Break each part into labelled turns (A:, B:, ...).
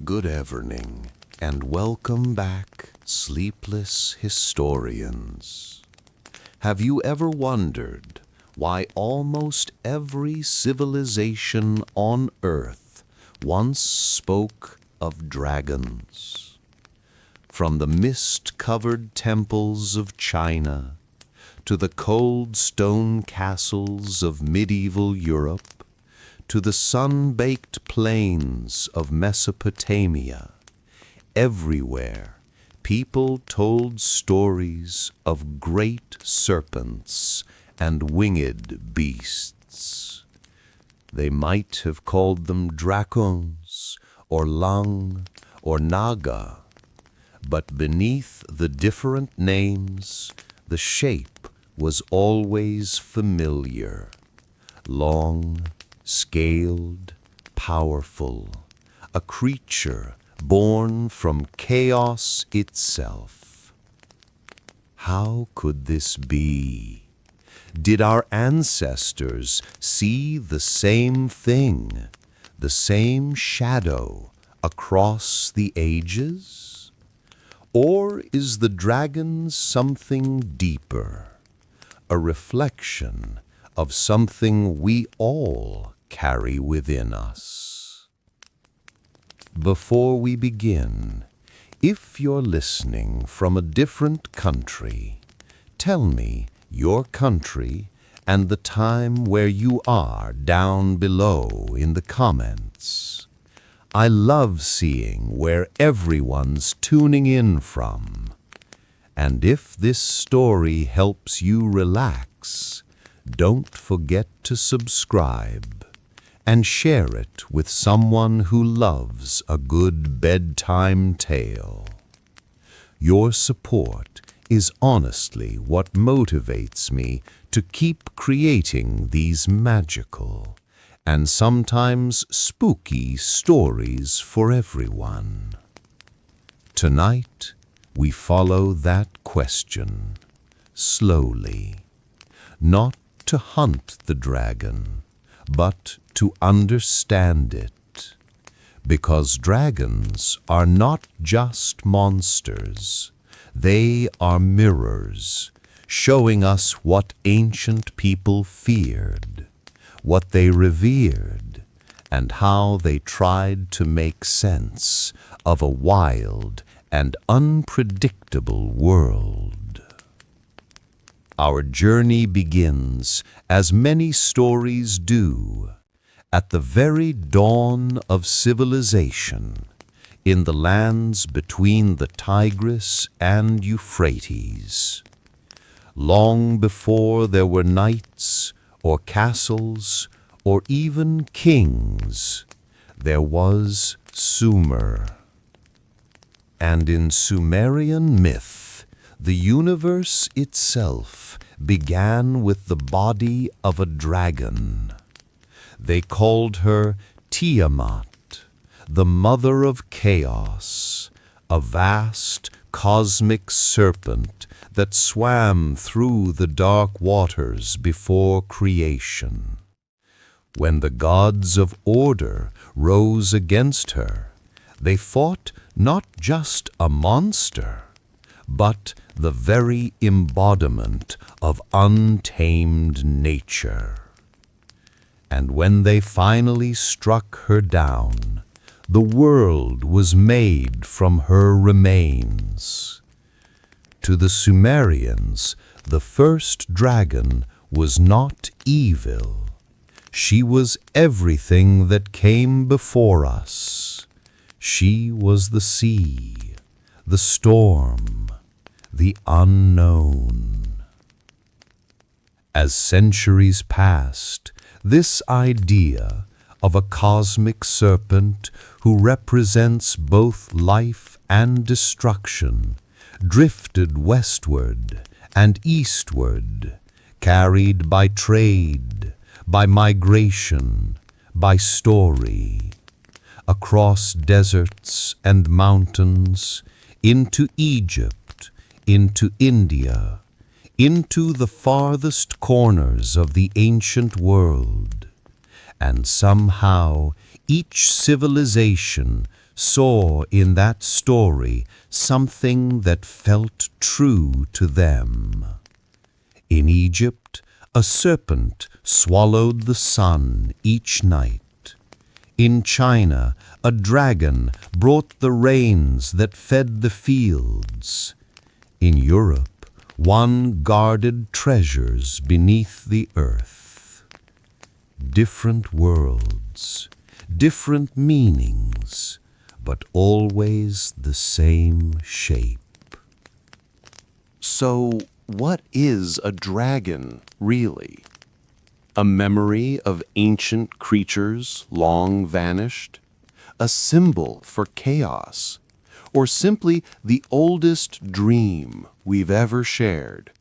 A: Good evening, and welcome back, sleepless historians. Have you ever wondered why almost every civilization on Earth once spoke of dragons? From the mist-covered temples of China to the cold stone castles of medieval Europe, to the sun-baked plains of Mesopotamia, everywhere people told stories of great serpents and winged beasts. They might have called them dragons, or lang, or naga, but beneath the different names, the shape was always familiar: long, scaled, powerful, a creature born from chaos itself. How could this be? Did our ancestors see the same thing, the same shadow across the ages? Or is the dragon something deeper, a reflection of something we all carry within us? Before we begin, if you're listening from a different country, tell me your country and the time where you are down below in the comments. I love seeing where everyone's tuning in from. And if this story helps you relax, don't forget to subscribe and share it with someone who loves a good bedtime tale. Your support is honestly what motivates me to keep creating these magical and sometimes spooky stories for everyone. Tonight, we follow that question slowly, not to hunt the dragon, but to understand it. Because dragons are not just monsters, they are mirrors, showing us what ancient people feared, what they revered, and how they tried to make sense of a wild and unpredictable world. Our journey begins, as many stories do, at the very dawn of civilization, in the lands between the Tigris and Euphrates. Long before there were knights, or castles, or even kings, there was Sumer. And in Sumerian myth, the universe itself began with the body of a dragon. They called her Tiamat, the mother of chaos, a vast cosmic serpent that swam through the dark waters before creation. When the gods of order rose against her, they fought not just a monster, but the very embodiment of untamed nature. And when they finally struck her down, the world was made from her remains. To the Sumerians, the first dragon was not evil. She was everything that came before us. She was the sea, the storm, the unknown. As centuries passed, this idea of a cosmic serpent who represents both life and destruction drifted westward and eastward, carried by trade, by migration, by story, across deserts and mountains, into Egypt, into India, into the farthest corners of the ancient world. And somehow each civilization saw in that story something that felt true to them. In Egypt, a serpent swallowed the sun each night. In China, a dragon brought the rains that fed the fields. In Europe, one guarded treasures beneath the earth. Different worlds, different meanings, but always the same shape.
B: So, what is a dragon, really? A memory of ancient creatures long vanished? A symbol for chaos? Or simply the oldest dream we've ever shared?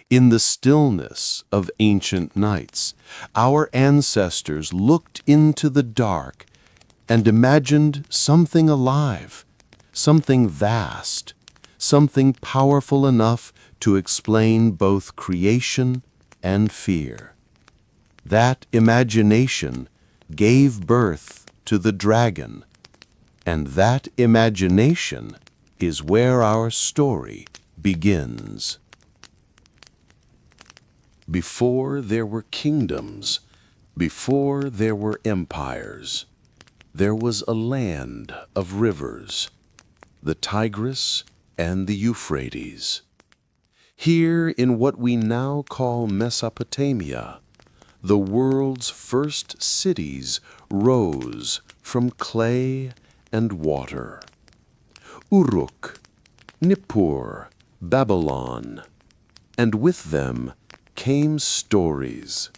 B: In the stillness of ancient nights, our ancestors looked into the dark and imagined something alive, something vast, something powerful enough to explain both creation and fear. That imagination gave birth to the dragon, and that imagination is where our story begins. Before there were kingdoms, before there were empires, there was a land of rivers, the Tigris and the Euphrates. Here in what we now call Mesopotamia, the world's first cities rose from clay and water. Uruk, Nippur, Babylon, and with them came stories,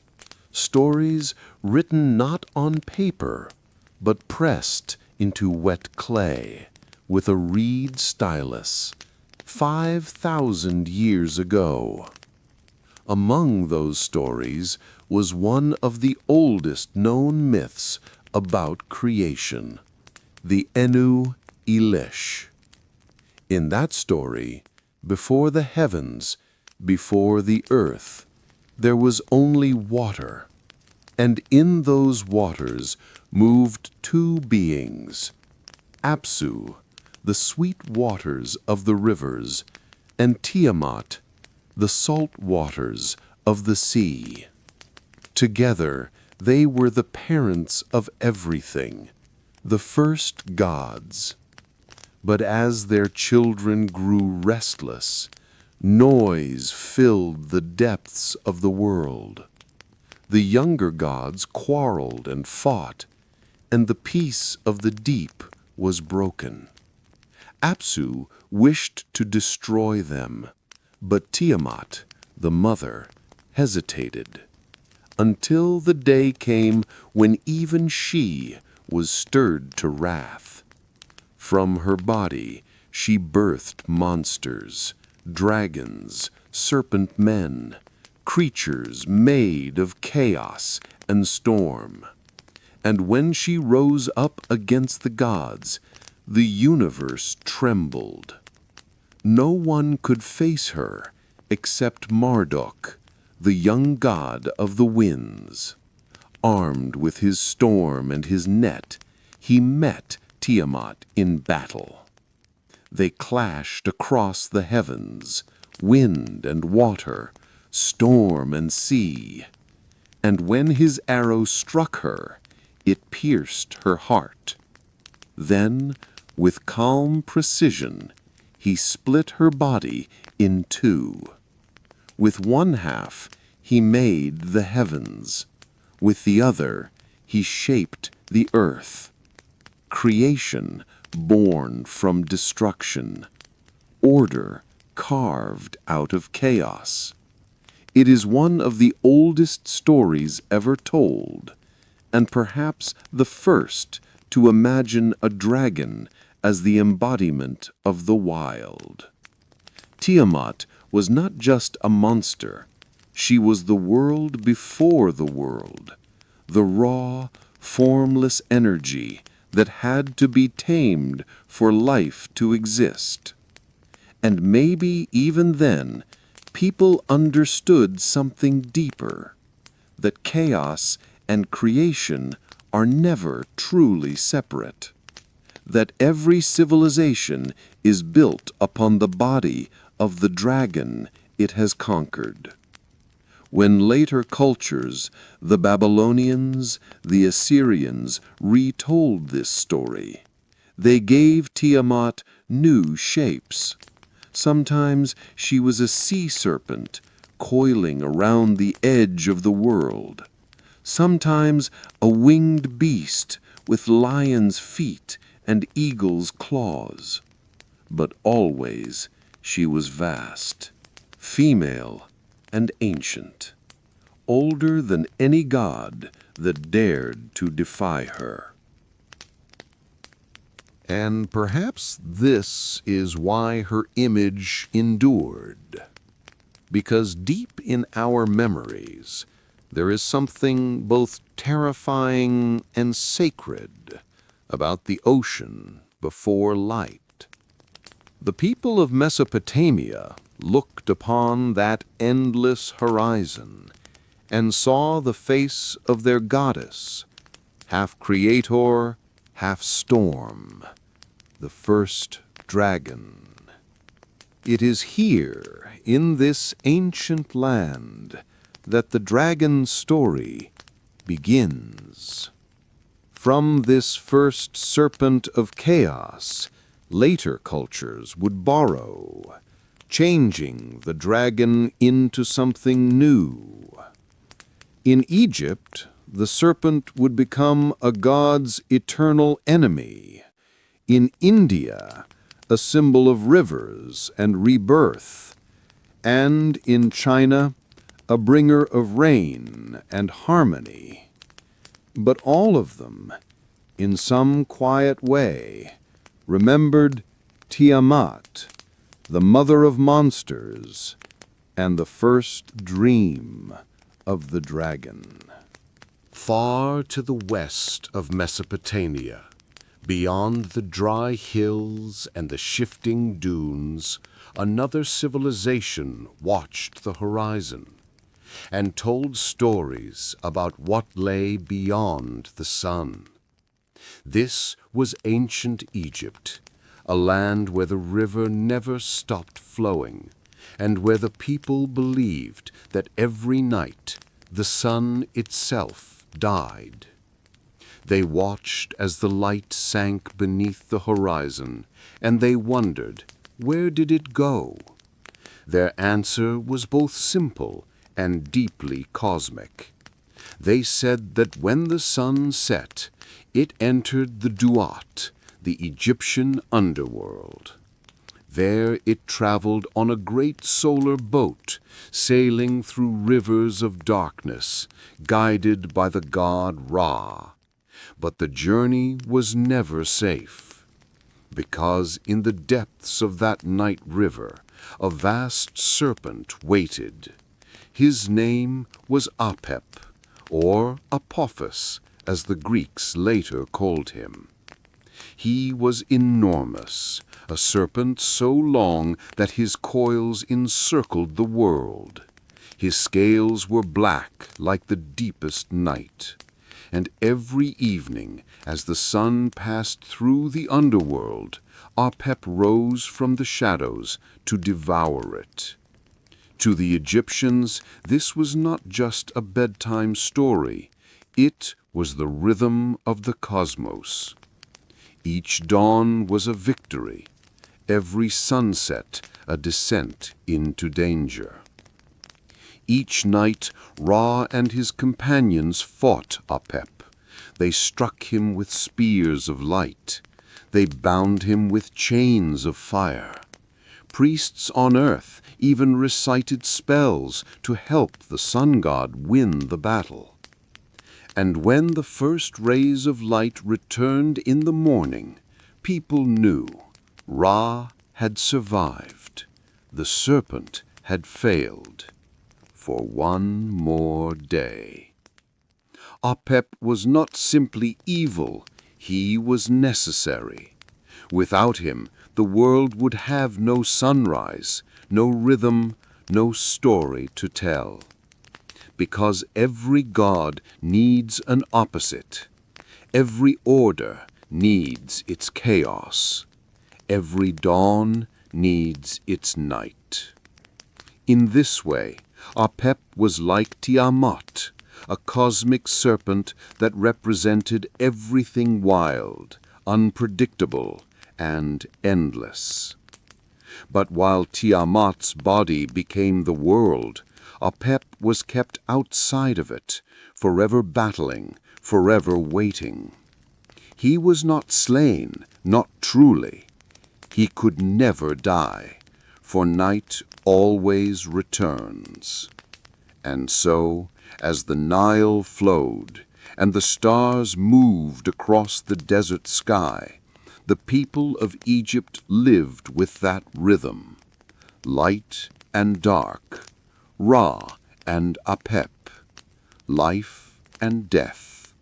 B: stories written not on paper, but pressed into wet clay with a reed stylus 5,000 years ago. Among those stories was one of the oldest known myths about creation, the Enu Elish. In that story, before the heavens, before the earth, there was only water, and in those waters moved two beings, Apsu, the sweet waters of the rivers, and Tiamat, the salt waters of the sea. Together they were the parents of everything, the first gods. But as their children grew restless, noise filled the depths of the world. The younger gods quarreled and fought, and the peace of the deep was broken. Apsu wished to destroy them, but Tiamat, the mother, hesitated, until the day came when even she was stirred to wrath. From her body she birthed monsters, dragons, serpent men, creatures made of chaos and storm. And when she rose up against the gods, the universe trembled. No one could face her except Marduk, the young god of the winds. Armed with his storm and his net, he met Tiamat in battle. They clashed across the heavens, wind and water, storm and sea. And when his arrow struck her, it pierced her heart. Then, with calm precision, he split her body in two. With one half, he made the heavens. With the other, he shaped the earth. Creation born from destruction. Order carved out of chaos. It is one of the oldest stories ever told, and perhaps the first to imagine a dragon as the embodiment of the wild. Tiamat was not just a monster. She was the world before the world, the raw, formless energy that had to be tamed for life to exist. And maybe even then, people understood something deeper, that chaos and creation are never truly separate. that every civilization is built upon the body of the dragon it has conquered. When later cultures, the Babylonians, the Assyrians, retold this story, they gave Tiamat new shapes. Sometimes she was a sea serpent coiling around the edge of the world. Sometimes a winged beast with lion's feet and eagle's claws. But always she was vast, female, and ancient, older than any god that dared to defy her.
A: And perhaps this is why her image endured. Because deep in our memories, there is something both terrifying and sacred about the ocean before light. The people of Mesopotamia looked upon that endless horizon and saw the face of their goddess, half creator, half storm, the first dragon. It is here, in this ancient land, that the dragon story begins. From this first serpent of chaos, later cultures would borrow, changing the dragon into something new. In Egypt, the serpent would become a god's eternal enemy. In India, a symbol of rivers and rebirth. And in China, a bringer of rain and harmony. But all of them, in some quiet way, remembered Tiamat, the mother of monsters, and the first dream of the dragon. Far to the west of Mesopotamia, beyond the dry hills and the shifting dunes, another civilization watched the horizon and told stories about what lay beyond the sun. This was ancient Egypt, a land where the river never stopped flowing, and where the people believed that every night the sun itself died. They watched as the light sank beneath the horizon, and they wondered, where did it go? Their answer was both simple and deeply cosmic. They said that when the sun set, it entered the Duat, the Egyptian underworld. There it traveled on a great solar boat, sailing through rivers of darkness, guided by the god Ra. But the journey was never safe, because in the depths of that night river, a vast serpent waited. His name was Apep, or Apophis, as the Greeks later called him. He was enormous, a serpent so long that his coils encircled the world. His scales were black like the deepest night. And every evening, as the sun passed through the underworld, Apep rose from the shadows to devour it. To the Egyptians, this was not just a bedtime story. It was the rhythm of the cosmos. Each dawn was a victory, every sunset a descent into danger. Each night, Ra and his companions fought Apep. They struck him with spears of light. They bound him with chains of fire. Priests on earth even recited spells to help the sun god win the battle. And when the first rays of light returned in the morning, people knew Ra had survived. The serpent had failed. For one more day. Apep was not simply evil, he was necessary. Without him, the world would have no sunrise, no rhythm, no story to tell. Because every god needs an opposite. Every order needs its chaos. Every dawn needs its night. In this way, Apep was like Tiamat, a cosmic serpent that represented everything wild, unpredictable, and endless. But while Tiamat's body became the world, Apep was kept outside of it, forever battling, forever waiting. He was not slain, not truly. He could never die, for night always returns. And so, as the Nile flowed, and the stars moved across the desert sky, the people of Egypt lived with that rhythm. Light and dark, Ra and Apep, life and death.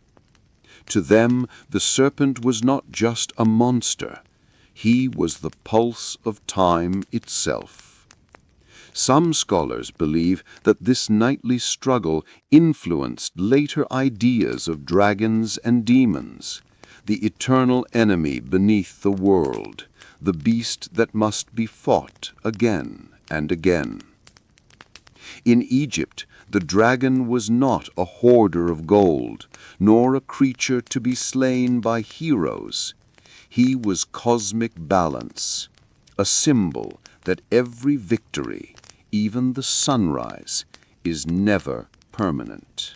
A: To them, the serpent was not just a monster. He was the pulse of time itself. Some scholars believe that this nightly struggle influenced later ideas of dragons and demons, the eternal enemy beneath the world, the beast that must be fought again and again. In Egypt, the dragon was not a hoarder of gold, nor a creature to be slain by heroes. He was cosmic balance, a symbol that every victory, even the sunrise, is never permanent.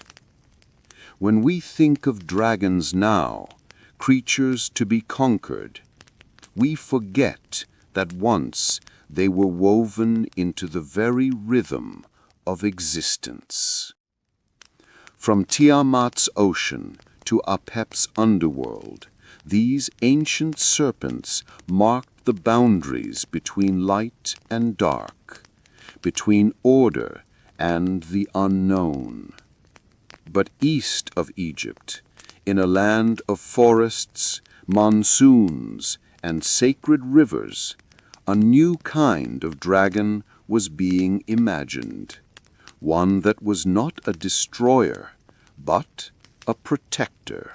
A: When we think of dragons now, creatures to be conquered, we forget that once they were woven into the very rhythm of existence. From Tiamat's ocean to Apep's underworld, these ancient serpents marked the boundaries between light and dark, between order and the unknown. But east of Egypt, in a land of forests, monsoons, and sacred rivers, a new kind of dragon was being imagined, one that was not a destroyer, but a protector.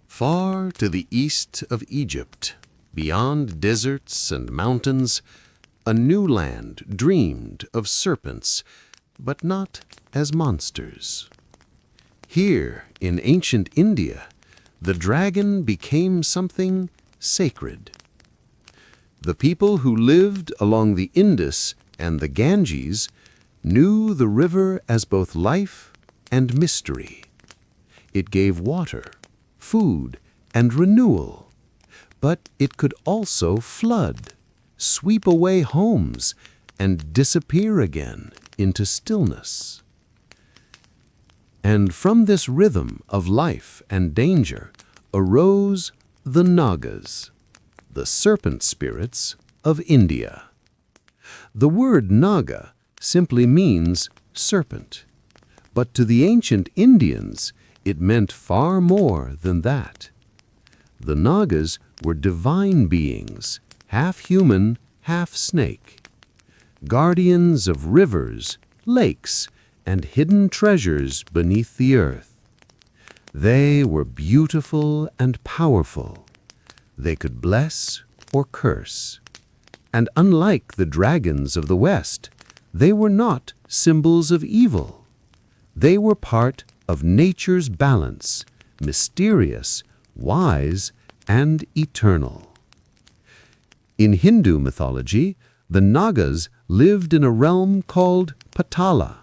B: Far to the east of Egypt, beyond deserts and mountains, a new land dreamed of serpents, but not as monsters. Here, in ancient India, the dragon became something sacred. The people who lived along the Indus and the Ganges knew the river as both life and mystery. It gave water, food, and renewal, but it could also flood, sweep away homes, and disappear again into stillness. And from this rhythm of life and danger arose the Nagas, the serpent spirits of India. The word Naga simply means serpent, but to the ancient Indians it meant far more than that. The Nagas were divine beings, half human, half snake, guardians of rivers, lakes, and hidden treasures beneath the earth. They were beautiful and powerful. They could bless or curse. And unlike the dragons of the West, they were not symbols of evil. They were part of nature's balance, mysterious, wise, and eternal. In Hindu mythology, the Nagas lived in a realm called Patala,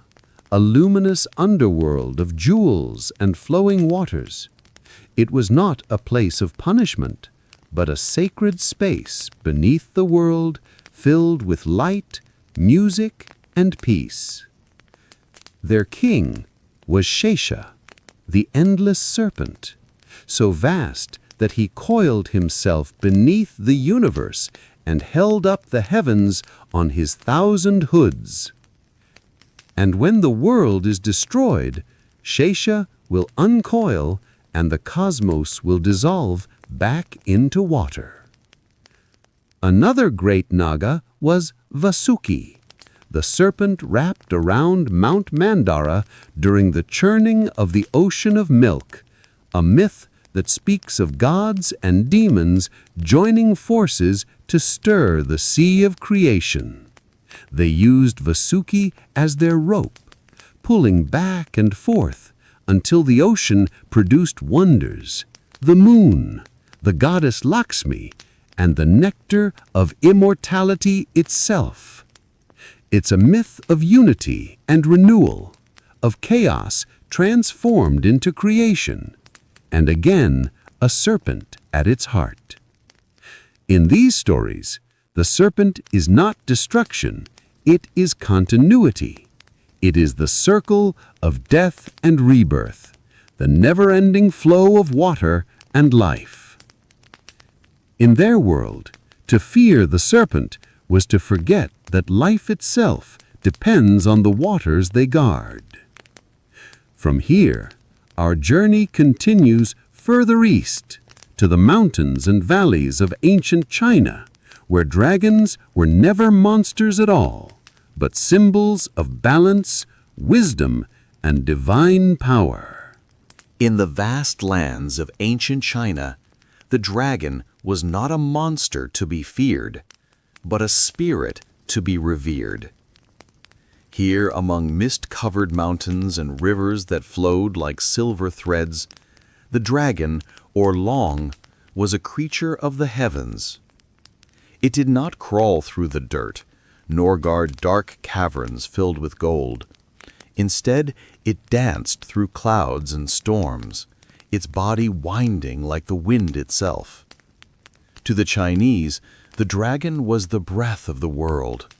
B: a luminous underworld of jewels and flowing waters. It was not a place of punishment, but a sacred space beneath the world filled with light, music, and peace. Their king was Shesha, the endless serpent, so vast that he coiled himself beneath the universe and held up the heavens on his 1,000 hoods. And when the world is destroyed, Shesha will uncoil and the cosmos will dissolve back into water. Another great Naga was Vasuki, the serpent wrapped around Mount Mandara during the churning of the ocean of milk, a myth
C: that speaks of gods and demons joining forces to stir the sea of creation. They used Vasuki as their rope, pulling back and forth until the ocean produced wonders, the moon, the goddess Lakshmi, and the nectar of immortality itself. It's a myth of unity and renewal, of chaos transformed into creation, and again, a serpent at its heart. In these stories, the serpent is not destruction, it is continuity. It is the circle of death and rebirth, the never-ending flow of water and life. In their world, to fear the serpent was to forget that life itself depends on the waters they guard. From here, our journey continues further east to the mountains and valleys of ancient China, where dragons were never monsters at all, but symbols of balance, wisdom, and divine power.
A: In the vast lands of ancient China, the dragon was not a monster to be feared, but a spirit to be revered. Here, among mist-covered mountains and rivers that flowed like silver threads, the dragon, or Long, was a creature of the heavens. It did not crawl through the dirt, nor guard dark caverns filled with gold. Instead, it danced through clouds and storms, its body winding like the wind itself. To the Chinese, the dragon was the breath of the world,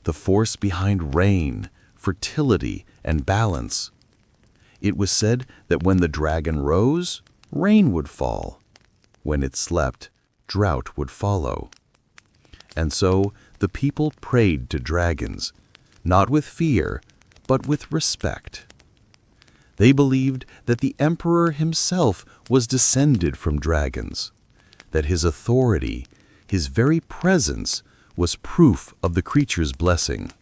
A: the force behind rain, fertility, and balance. It was said that when the dragon rose, rain would fall. When it slept, drought would follow. And so the people prayed to dragons, not with fear, but with respect. They believed that the emperor himself was descended from dragons, that his authority, his very presence, was proof of the creature's blessing.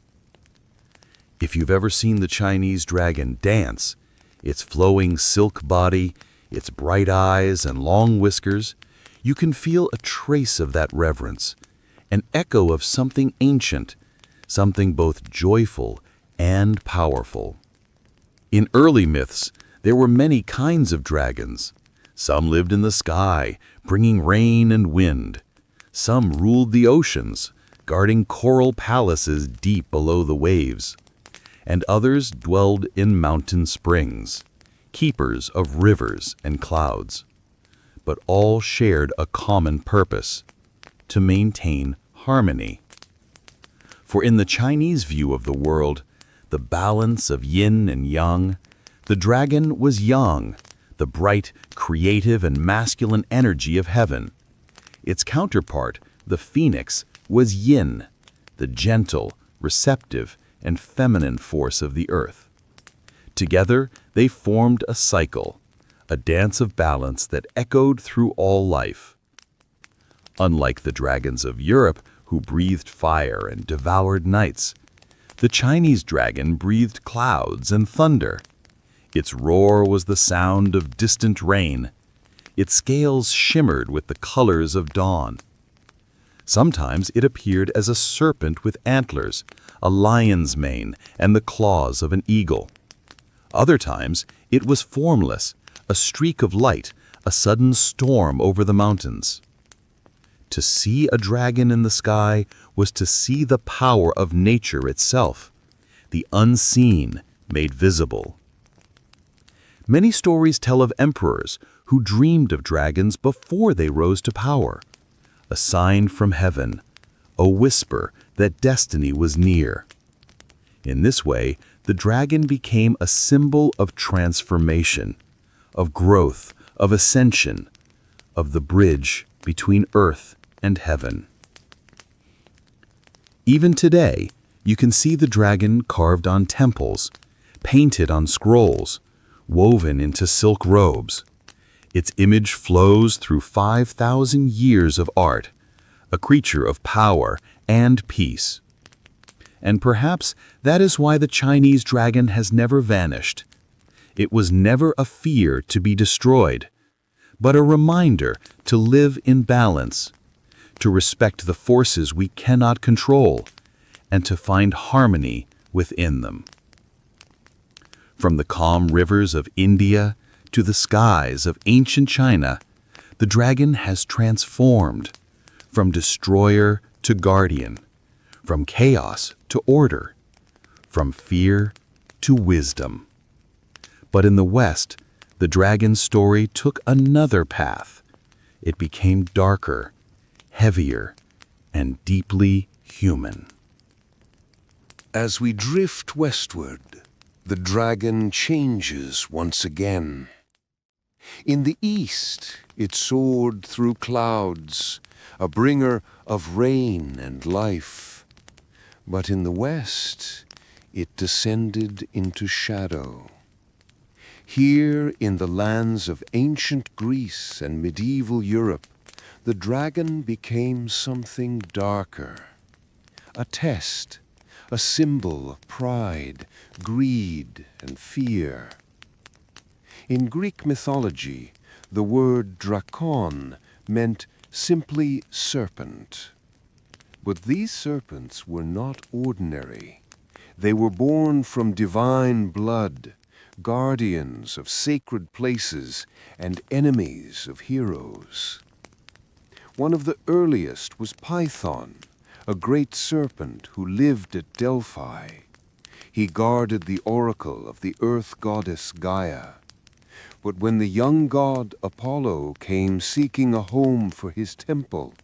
A: If you've ever seen the Chinese dragon dance, its flowing silk body, its bright eyes and long whiskers, you can feel a trace of that reverence, an echo of something ancient, something both joyful and powerful. In early myths, there were many kinds of dragons. Some lived in the sky, bringing rain and wind. Some ruled the oceans, guarding coral palaces deep below the waves. And others dwelled in mountain springs, keepers of rivers and clouds. But all shared a common purpose: to maintain harmony. For in the Chinese view of the world, the balance of yin and yang, the dragon was yang, the bright, creative, and masculine energy of heaven. Its counterpart, the phoenix, was yin, the gentle, receptive, and feminine force of the earth. Together, they formed a cycle, a dance of balance that echoed through all life. Unlike the dragons of Europe, who breathed fire and devoured nights, the Chinese dragon breathed clouds and thunder. Its roar was the sound of distant rain. Its scales shimmered with the colors of dawn. Sometimes it appeared as a serpent with antlers, a lion's mane, and the claws of an eagle. Other times it was formless, a streak of light, a sudden storm over the mountains. To see a dragon in the sky was to see the power of nature itself, the unseen made visible. Many stories tell of emperors who dreamed of dragons before they rose to power, a sign from heaven, a whisper that destiny was near. In this way, the dragon became a symbol of transformation, of growth, of ascension, of the bridge between earth and heaven. Even today, you can see the dragon carved on temples, painted on scrolls, woven into silk robes. Its image flows through 5,000 years of art, a creature of power and peace. And perhaps that is why the Chinese dragon has never vanished. It was never a fear to be destroyed,
C: but a reminder to live in balance, to respect the forces we cannot control, and to find harmony within them. From the calm rivers of India to the skies of ancient China, the dragon has transformed from destroyer to guardian, from chaos to order, from fear to wisdom. But in the West, the dragon's story took another path. It became darker, heavier, and deeply human.
B: As we drift westward, the dragon changes once again. In the east, it soared through clouds, a bringer of rain and life. But in the west, it descended into shadow. Here, in the lands of ancient Greece and medieval Europe, the dragon became something darker, a test, a symbol of pride, greed, and fear. In Greek mythology, the word drakon meant simply serpent. But these serpents were not ordinary. They were born from divine blood, guardians of sacred places, and enemies of heroes. One of the earliest was Python, a great serpent who lived at Delphi. He guarded the oracle of the earth goddess Gaia. But when the young god Apollo came seeking a home for his temple,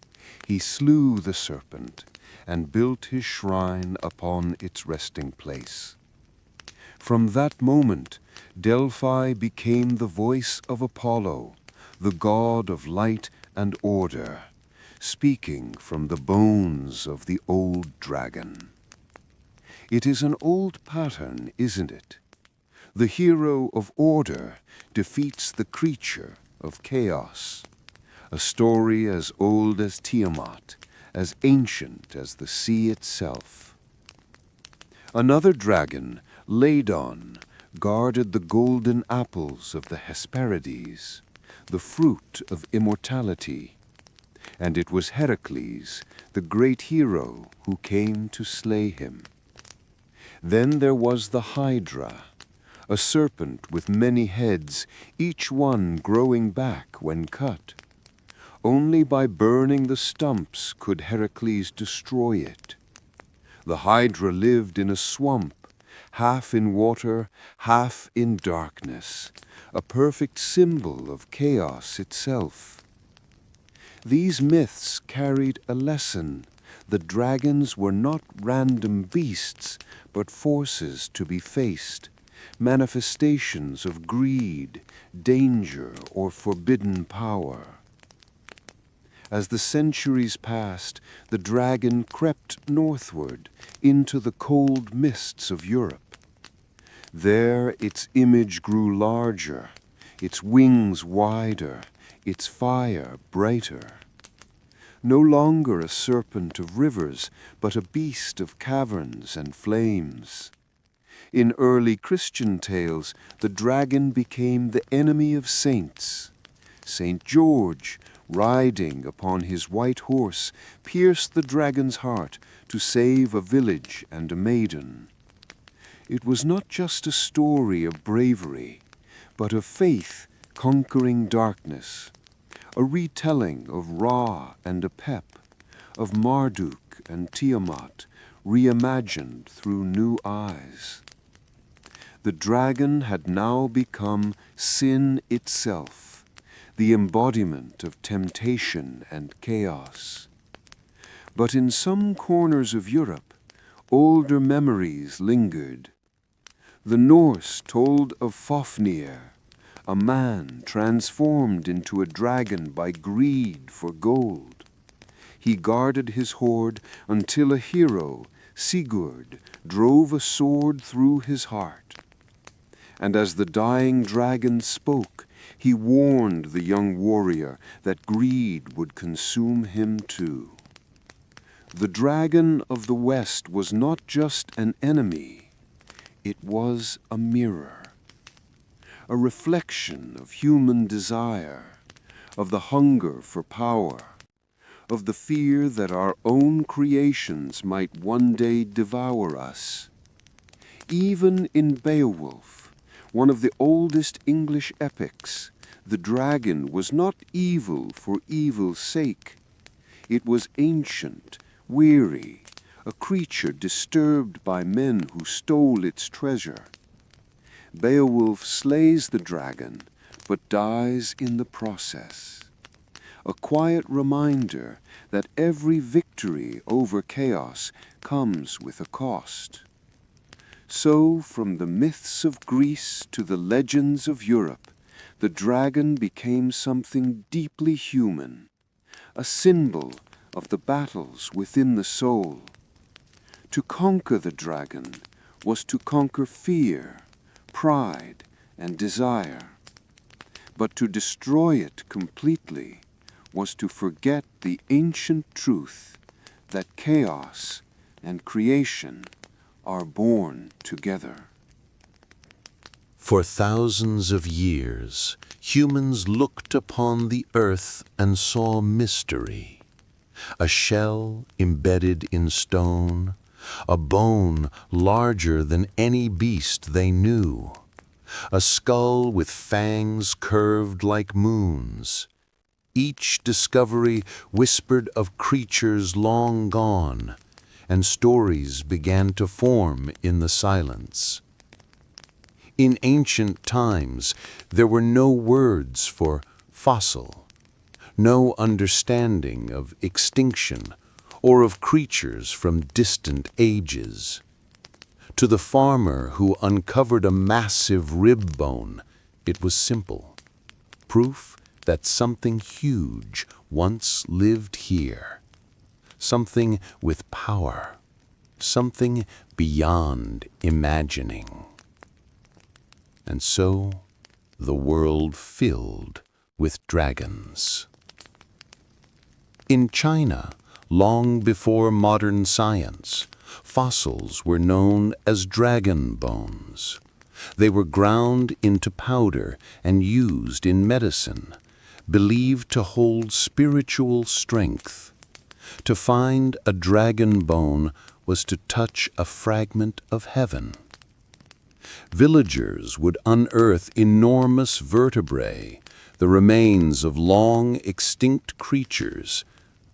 B: he slew the serpent and built his shrine upon its resting place. From that moment, Delphi became the voice of Apollo, the god of light and order, speaking from the bones of the old dragon. It is an old pattern, isn't it? The hero of order defeats the creature of chaos, a story as old as Tiamat, as ancient as the sea itself. Another dragon, Ladon, guarded the golden apples of the Hesperides, the fruit of immortality, and it was Heracles, the great hero, who came to slay him. Then there was the Hydra, a serpent with many heads, each one growing back when cut. Only by burning the stumps could Heracles destroy it. The Hydra lived in a swamp, half in water, half in darkness, a perfect symbol of chaos itself. These myths carried a lesson. The dragons were not random beasts, but forces to be faced, manifestations of greed, danger, or forbidden power. As the centuries passed, the dragon crept northward into the cold mists of Europe. There its image grew larger, its wings wider, its fire brighter. No longer a serpent of rivers, but a beast of caverns and flames. In early Christian tales, the dragon became the enemy of saints. Saint George, riding upon his white horse, pierced the dragon's heart to save a village and a maiden. It was not just a story of bravery, but of faith conquering darkness, a retelling of Ra and Apep, of Marduk and Tiamat, reimagined through new eyes. The dragon had now become sin itself, the embodiment of temptation and chaos. But in some corners of Europe, older memories lingered. The Norse told of Fafnir, a man transformed into a dragon by greed for gold. He guarded his hoard until a hero, Sigurd, drove a sword through his heart. And as the dying dragon spoke, he warned the young warrior that greed would consume him too. The dragon of the West was not just an enemy, it was a mirror, a reflection of human desire,
D: of the hunger for power, of the fear that our own creations might one day devour us. Even in Beowulf, one of the oldest English epics, the dragon was not evil for evil's sake. It was ancient, weary, a creature disturbed by men who stole its treasure. Beowulf slays the dragon, but dies in the process. A quiet reminder that every victory over chaos comes with a cost. So, from the myths of Greece to the legends of Europe, the dragon became something deeply human, a symbol of the battles within the soul. To conquer the dragon was to conquer fear, pride, and desire. But to destroy it completely was to forget the ancient truth that chaos and creation are born together.
B: For thousands of years, humans looked upon the earth and saw mystery. A shell embedded in stone, a bone larger than any beast they knew, a skull with fangs curved like moons. Each discovery whispered of creatures long gone, and stories began to form in the silence. In ancient times, there were no words for fossil, no understanding of extinction or of creatures from distant ages. To the farmer who uncovered a massive rib bone, it was simple, proof that something huge once lived here, something with power, something beyond imagining. And so the world filled with dragons. In China, long before modern science, fossils were known as dragon bones. They were ground into powder and used in medicine, believed to hold spiritual strength. To find a dragon bone was to touch a fragment of heaven. Villagers would unearth enormous vertebrae, the remains of long extinct creatures,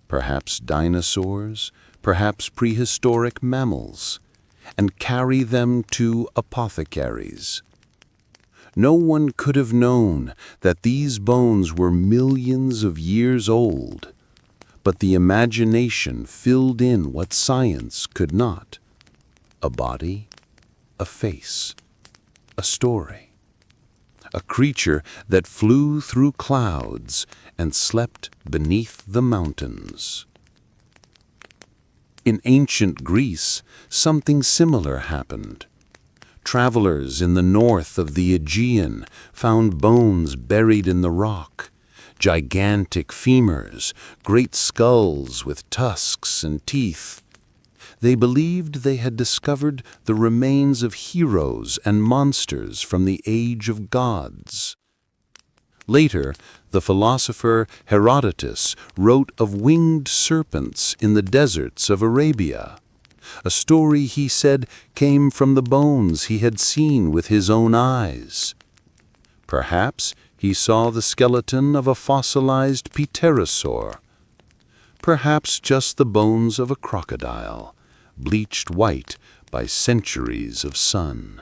B: perhaps dinosaurs, perhaps prehistoric mammals, and carry them to apothecaries. No one could have known that these bones were millions of years old, but the imagination filled in what science could not: a body, a face, a story, a creature that flew through clouds and slept beneath the mountains. In ancient Greece, something similar happened. Travelers in the north of the Aegean found bones buried in the rock, gigantic femurs, great skulls with tusks and teeth. They believed they had discovered the remains of heroes and monsters from the age of gods. Later, the philosopher Herodotus wrote of winged serpents in the deserts of Arabia, a story he said came from the bones he had seen with his own eyes. Perhaps he saw the skeleton of a fossilized pterosaur, perhaps just the bones of a crocodile, bleached white by centuries of sun.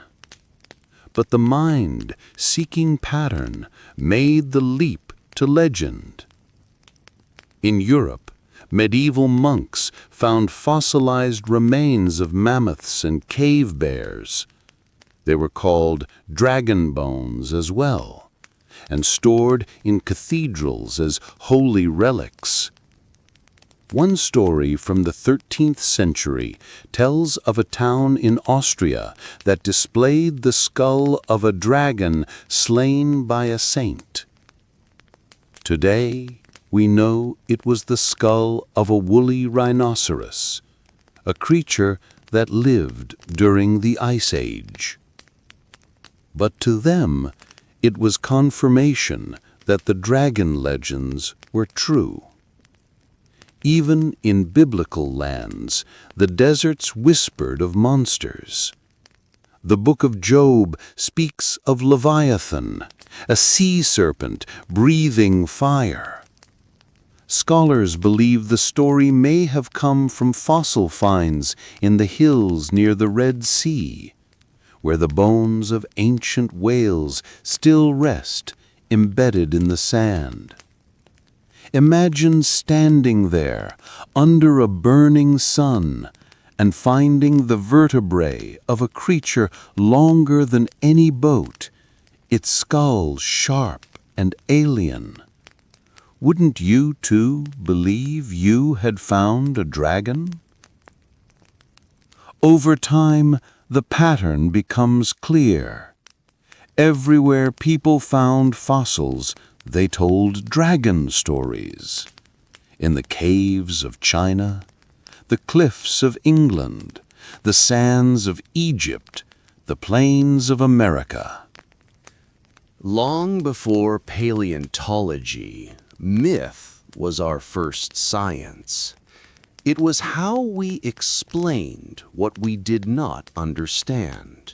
B: But the mind, seeking pattern, made the leap to legend. In Europe, medieval monks found fossilized remains of mammoths and cave bears. They were called dragon bones as well, and stored in cathedrals as holy relics. One story from the 13th century tells of a town in Austria that displayed the skull of a dragon slain by a saint. Today, we know it was the skull of a woolly rhinoceros, a creature that lived during the Ice Age. But to them, it was confirmation
C: that the dragon legends were true. Even in biblical lands, the deserts whispered of monsters. The book of Job speaks of Leviathan, a sea serpent breathing fire. Scholars believe the story may have come from fossil finds in the hills near the Red Sea, where the bones of ancient whales still rest embedded in the sand. Imagine standing there under a burning sun and finding the vertebrae of a creature longer than any boat, its skull sharp and alien. Wouldn't you, too, believe you had found a dragon? Over time, the pattern becomes clear. Everywhere people found fossils, they told dragon stories. In the caves of China, the cliffs of England, the sands of Egypt, the plains of America.
E: Long before paleontology, myth was our first science. It was how we explained what we did not understand.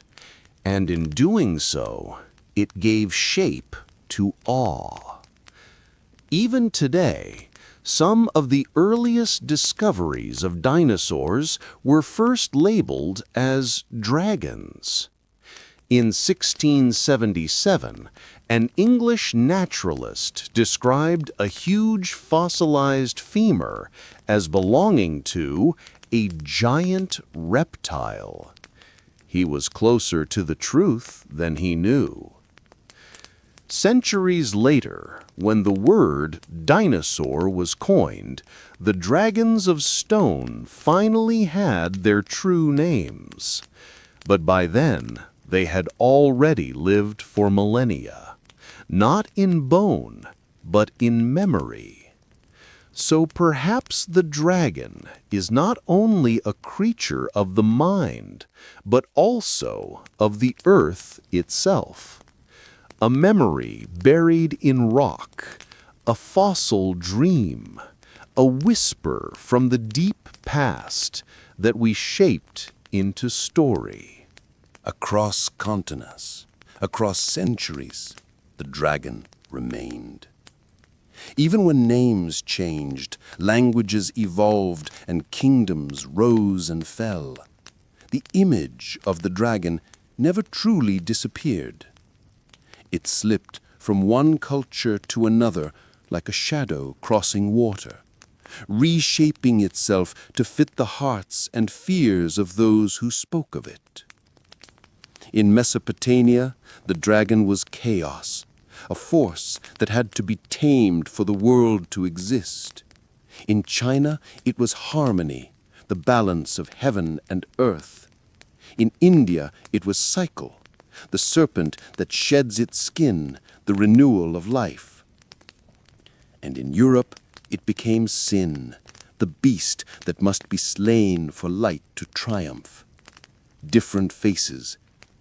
E: And in doing so, it gave shape to awe. Even today, some of the earliest discoveries of dinosaurs were first labeled as dragons. In 1677, an English naturalist described a huge fossilized femur as belonging to a giant reptile. He was closer to the truth than he knew. Centuries later, when the word dinosaur was coined, the dragons of stone finally had their true names. But by then, they had already lived for millennia, not in bone, but in memory. So perhaps the dragon is not only a creature of the mind, but also of the earth itself. A memory buried in rock, a fossil dream, a whisper from the deep past that we shaped into story.
B: Across continents, across centuries, the dragon remained. Even when names changed, languages evolved, and kingdoms rose and fell, the image of the dragon never truly disappeared. It slipped from one culture to another like a shadow crossing water, reshaping itself to fit the hearts and fears of those who spoke of it. In Mesopotamia, the dragon was chaos, a force that had to be tamed for the world to exist. In China, it was harmony, the balance of heaven and earth. In India, it was cycle, the serpent that sheds its skin, the renewal of life. And in Europe, it became sin, the beast that must be slain for light to triumph. Different faces,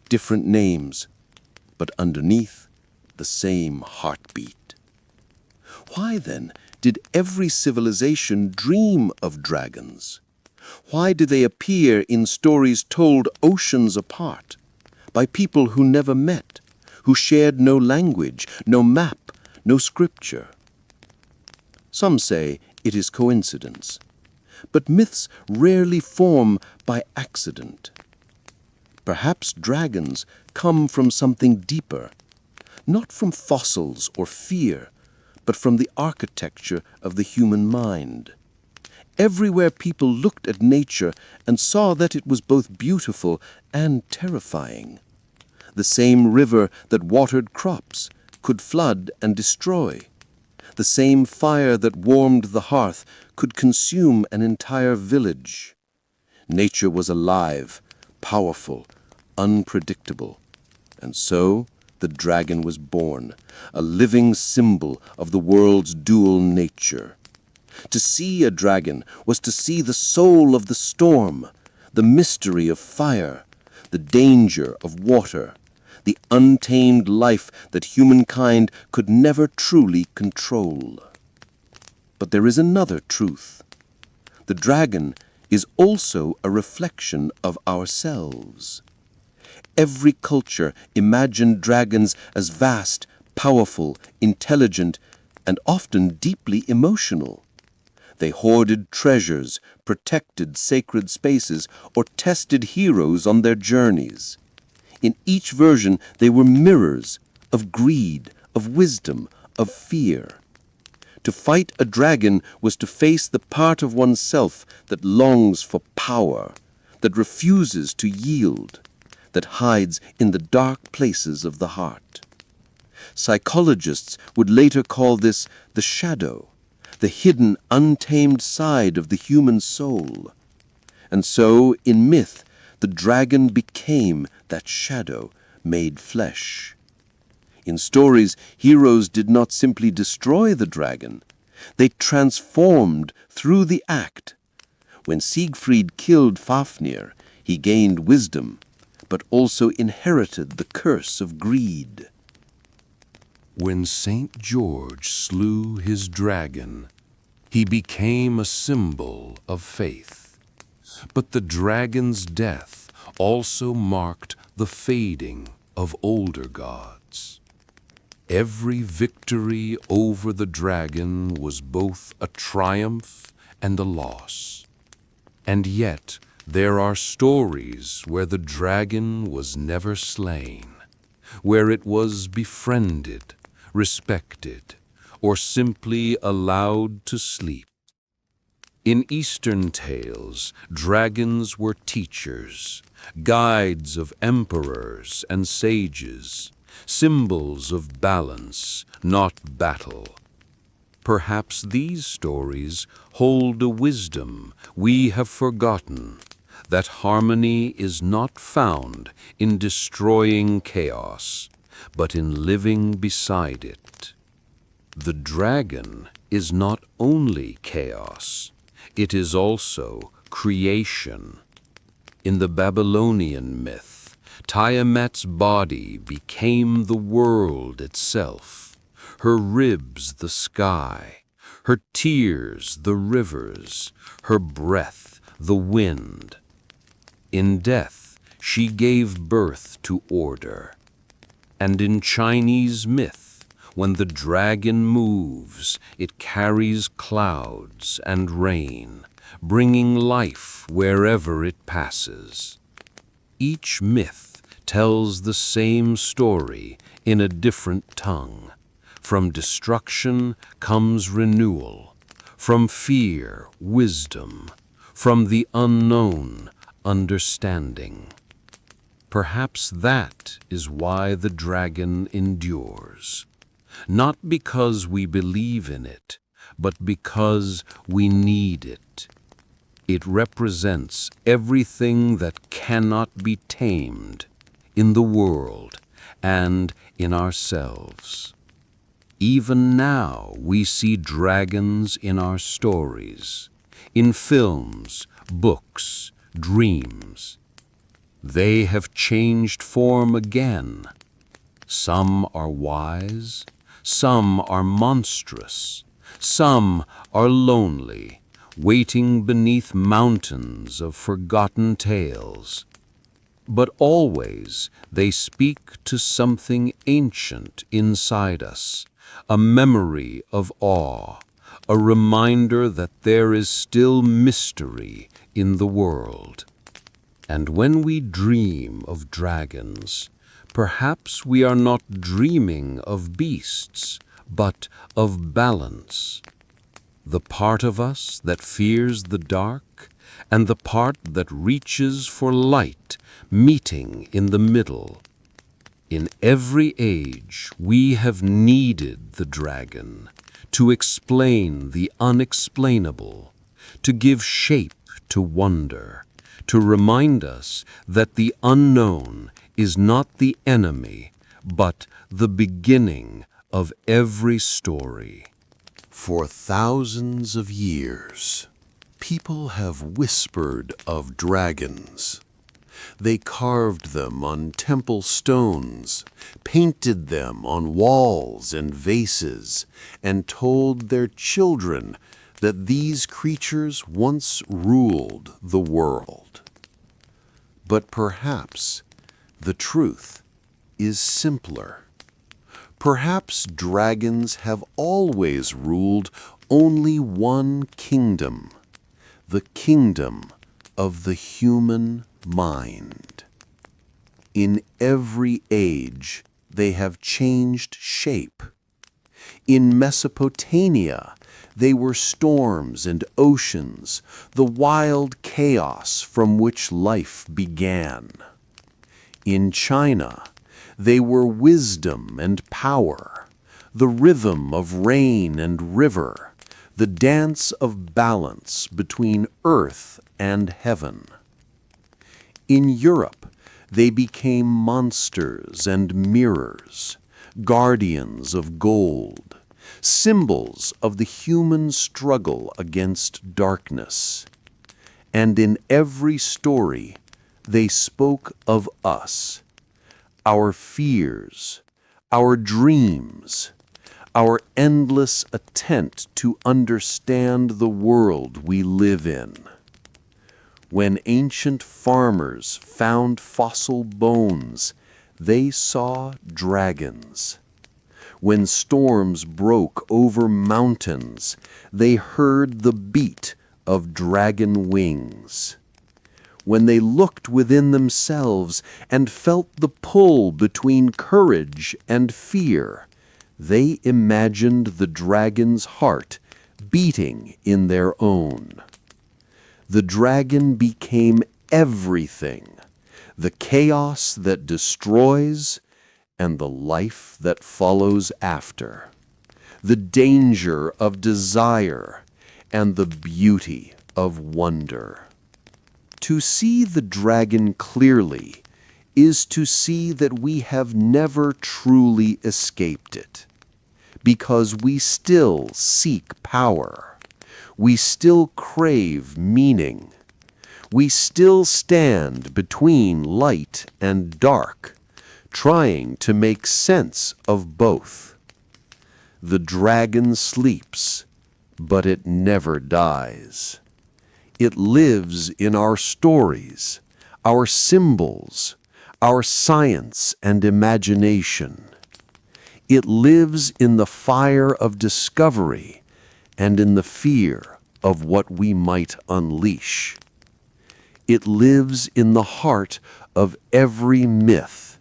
B: different names, but underneath, the same heartbeat. Why then did every civilization dream of dragons? Why do they appear in stories told oceans apart, by people who never met, who shared no language, no map, no scripture? Some say it is coincidence, but myths rarely form by accident. Perhaps dragons come from something deeper, not from fossils or fear, but from the architecture of the human mind. Everywhere people looked at nature and saw that it was both beautiful and terrifying. The same river that watered crops could flood and destroy. The same fire that warmed the hearth could consume an entire village. Nature was alive, powerful, unpredictable. And so the dragon was born, a living symbol of the world's dual nature. To see a dragon was to see the soul of the storm, the mystery of fire, the danger of water, the untamed life that humankind could never truly control. But there is another truth. The dragon is also a reflection of ourselves. Every culture imagined dragons as vast, powerful, intelligent, and often deeply emotional. They hoarded treasures, protected sacred spaces, or tested heroes on their journeys. In each version, they were mirrors of greed, of wisdom, of fear. To fight a dragon was to face the part of oneself that longs for power, that refuses to yield, that hides in the dark places of the heart. Psychologists would later call this the shadow, the hidden, untamed side of the human soul. And so, in myth, the dragon became that shadow made flesh. In stories, heroes did not simply destroy the dragon. They transformed through the act. When Siegfried killed Fafnir, he gained wisdom, but also inherited the curse of greed.
C: When St. George slew his dragon, he became a symbol of faith. But the dragon's death also marked the fading of older gods. Every victory over the dragon was both a triumph and a loss. And yet, there are stories where the dragon was never slain, where it was befriended, respected, or simply allowed to sleep. In Eastern tales, dragons were teachers, guides of emperors and sages, symbols of balance, not battle. Perhaps these stories hold a wisdom we have forgotten, that harmony is not found in destroying chaos, but in living beside it. The dragon is not only chaos, it is also creation. In the Babylonian myth, Tiamat's body became the world itself, her ribs the sky, her tears the rivers, her breath the wind. In death, she gave birth to order. And in Chinese myth, when the dragon moves, it carries clouds and rain, bringing life wherever it passes. Each myth tells the same story in a different tongue. From destruction comes renewal, from fear, wisdom, from the unknown, understanding. Perhaps that is why the dragon endures. Not because we believe in it, but because we need it. It represents everything that cannot be tamed in the world and in ourselves. Even now we see dragons in our stories, in films, books, dreams. They have changed form again. Some are wise, some are monstrous, some are lonely, waiting beneath mountains of forgotten tales. But always they speak to something ancient inside us, a memory of awe, a reminder that there is still mystery in the world. And when we dream of dragons, perhaps we are not dreaming of beasts, but of balance. The part of us that fears the dark, and the part that reaches for light, meeting in the middle. In every age, we have needed the dragon to explain the unexplainable, to give shape to wonder, to remind us that the unknown is not the enemy, but the beginning of every story.
E: For thousands of years, people have whispered of dragons.
B: They carved them on temple stones, painted them on walls and vases, and told their children that these creatures once ruled the world. But perhaps the truth is simpler. Perhaps dragons have always ruled only one kingdom, the kingdom of the human mind. In every age, they have changed shape. In Mesopotamia, they were storms and oceans, the wild chaos from which life began. In China, they were wisdom and power, the rhythm of rain and river, the dance of balance between earth and heaven. In Europe, they became monsters and mirrors, guardians of gold, symbols of the human struggle against darkness. And in every story, they spoke of us, our fears, our dreams, our endless attempt to understand the world we live in. When ancient farmers found fossil bones, they saw dragons. When storms broke over mountains, they heard the beat of dragon wings. When they looked within themselves and felt the pull between courage and fear, they imagined the dragon's heart beating in their own. The dragon became everything, the chaos that destroys and the life that follows after, the danger of desire and the beauty of wonder. To see the dragon clearly is to see that we have never truly escaped it, because we still seek power. We still crave meaning. We still stand between light and dark, trying to make sense of both. The dragon sleeps, but it never dies. It lives in our stories, our symbols, our science and imagination. It lives in the fire of discovery and in the fear of what we might unleash. It lives in the heart of every myth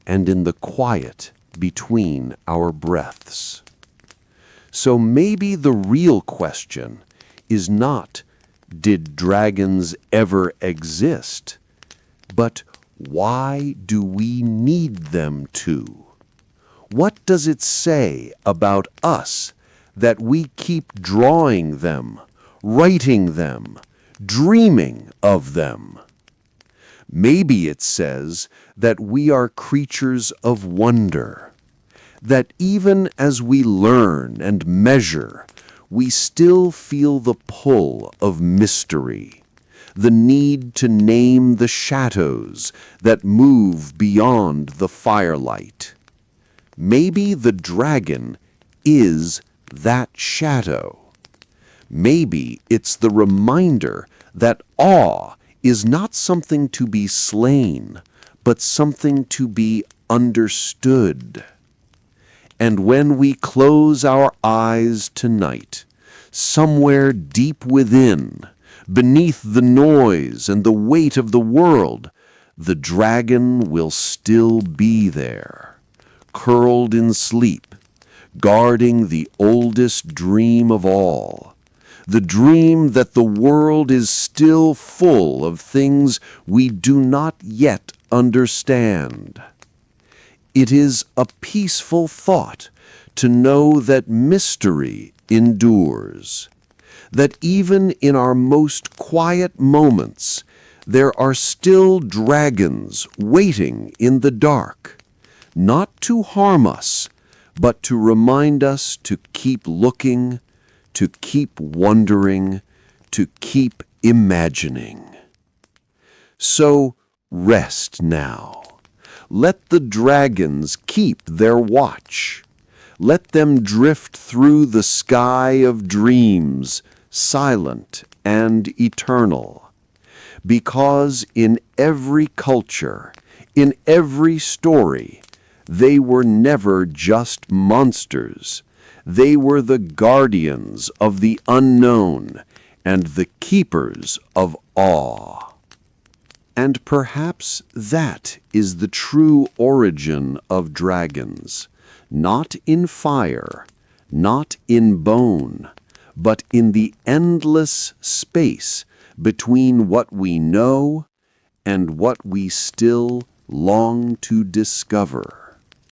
B: and in the quiet between our breaths. So maybe the real question is not, did dragons ever exist? But why do we need them to? What does it say about us that we keep drawing them, writing them, dreaming of them? Maybe it says that we are creatures of wonder, that even as we learn and measure, we still feel the pull of mystery, the need to name the shadows that move beyond the firelight. Maybe the dragon is that shadow. Maybe it's the reminder that awe is not something to be slain, but something to be understood. And when we close our eyes tonight, somewhere deep within, beneath the noise and the weight of the world, the dragon will still be there, curled in sleep, guarding the oldest dream of all, the dream that the world is still full of things we do not yet understand. It is a peaceful thought to know that mystery endures, that even in our most quiet moments, there are still dragons waiting in the dark, not to harm us, but to remind us to keep looking, to keep wondering, to keep imagining. So,
D: Rest now. Let the dragons keep their watch. Let them drift through the sky of dreams, silent and eternal. Because in every culture, in every story, they were never just monsters. They were the guardians of the unknown and the keepers of awe. And perhaps that is the true origin of dragons, not in fire, not in bone, but in the endless space between what we know and what we still long to discover.